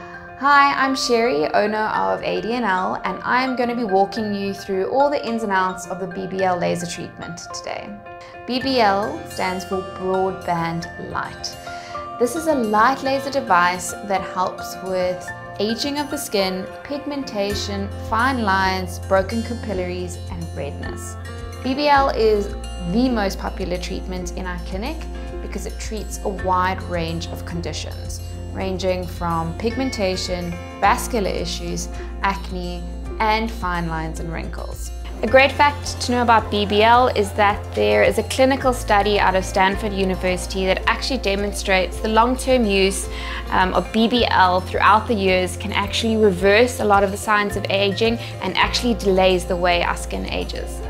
Hi, I'm Sherry, owner of ADNL, and I'm going to be walking you through all the ins and outs of the BBL laser treatment today. BBL stands for BroadBand Light. This is a light laser device that helps with aging of the skin, pigmentation, fine lines, broken capillaries, and redness. BBL is the most popular treatment in our clinic because it treats a wide range of conditions, ranging from pigmentation, vascular issues, acne, and fine lines and wrinkles. A great fact to know about BBL is that there is a clinical study out of Stanford University that actually demonstrates the long-term use of BBL throughout the years can actually reverse a lot of the signs of aging and actually delays the way our skin ages.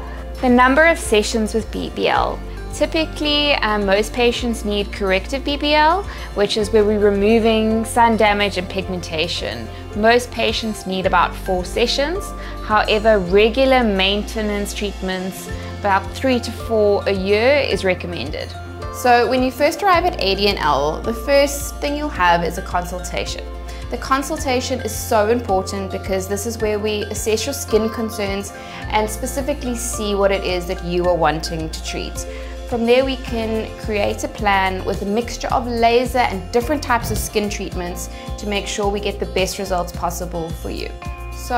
The number of sessions with BBL. Typically, most patients need corrective BBL, which is where we're removing sun damage and pigmentation. Most patients need about 4 sessions. However, regular maintenance treatments, about 3 to 4 a year, is recommended. So when you first arrive at ADNL, the first thing you'll have is a consultation. The consultation is so important because this is where we assess your skin concerns and specifically see what it is that you are wanting to treat. From there we can create a plan with a mixture of laser and different types of skin treatments to make sure we get the best results possible for you. So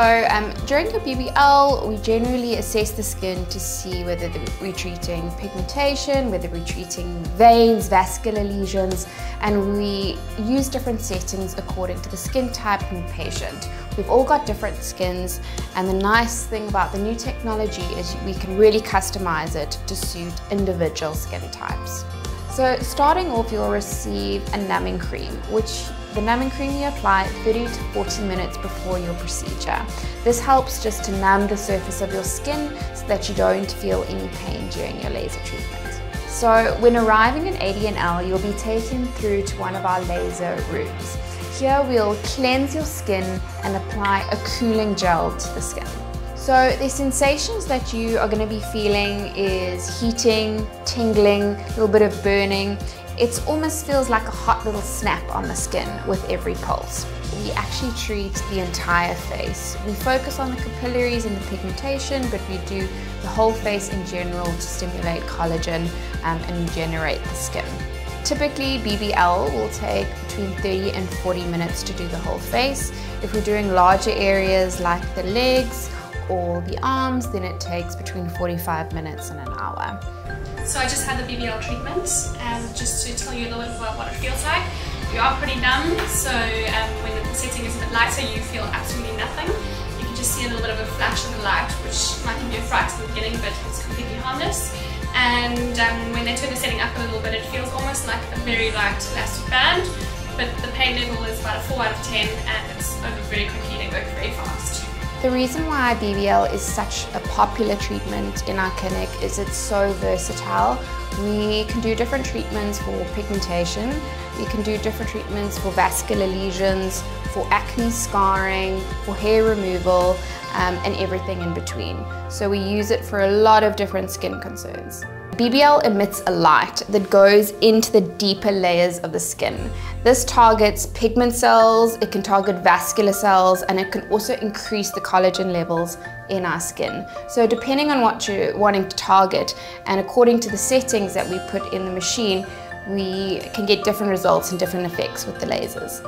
during your BBL, we generally assess the skin to see whether we're treating pigmentation, whether we're treating veins, vascular lesions, and we use different settings according to the skin type and patient. We've all got different skins, and the nice thing about the new technology is we can really customize it to suit individual skin types. So starting off, you'll receive a numbing cream, which the numbing cream you apply 30 to 40 minutes before your procedure. This helps just to numb the surface of your skin so that you don't feel any pain during your laser treatment. So when arriving in ADNL, you'll be taken through to one of our laser rooms. Here we'll cleanse your skin and apply a cooling gel to the skin. So the sensations that you are going to be feeling is heating, tingling, a little bit of burning. It almost feels like a hot little snap on the skin with every pulse. We actually treat the entire face. We focus on the capillaries and the pigmentation, but we do the whole face in general to stimulate collagen and regenerate the skin. Typically, BBL will take between 30 and 40 minutes to do the whole face. If we're doing larger areas like the legs or the arms, then it takes between 45 minutes and an hour. So I just had the BBL treatment, and just to tell you a little bit about what it feels like. You are pretty numb, so when the setting is a bit lighter, you feel absolutely nothing. You can just see a little bit of a flash of the light, which might give you a fright in the beginning, but it's completely harmless. And when they turn the setting up a little bit, it feels almost like a very light elastic band, but the pain level is about a 4 out of 10, and it's over very quickly. They work very fast. The reason why BBL is such a popular treatment in our clinic is it's so versatile. We can do different treatments for pigmentation, we can do different treatments for vascular lesions, for acne scarring, for hair removal, and everything in between. So we use it for a lot of different skin concerns. BBL emits a light that goes into the deeper layers of the skin. This targets pigment cells, it can target vascular cells, and it can also increase the collagen levels in our skin. So depending on what you're wanting to target, and according to the settings that we put in the machine, we can get different results and different effects with the lasers.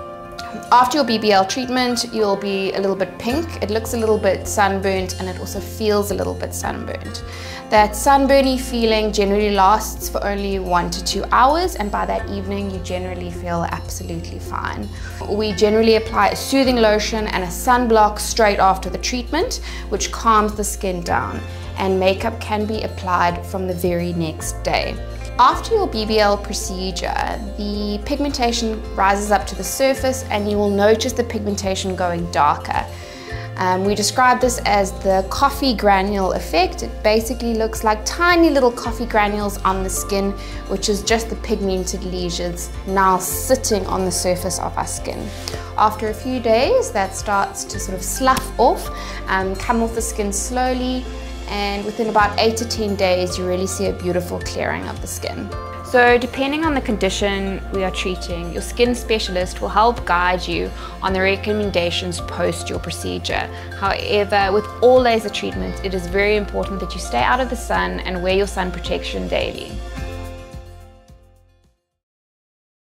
After your BBL treatment, you'll be a little bit pink. It looks a little bit sunburnt, and it also feels a little bit sunburnt. That sunburny feeling generally lasts for only 1 to 2 hours, and by that evening you generally feel absolutely fine. We generally apply a soothing lotion and a sunblock straight after the treatment, which calms the skin down, and makeup can be applied from the very next day. After your BBL procedure, the pigmentation rises up to the surface and you will notice the pigmentation going darker. We describe this as the coffee granule effect. It basically looks like tiny little coffee granules on the skin, which is just the pigmented lesions now sitting on the surface of our skin. After a few days, that starts to sort of slough off, come off the skin slowly, and within about 8 to 10 days, you really see a beautiful clearing of the skin. So depending on the condition we are treating, your skin specialist will help guide you on the recommendations post your procedure. However, with all laser treatments, it is very important that you stay out of the sun and wear your sun protection daily.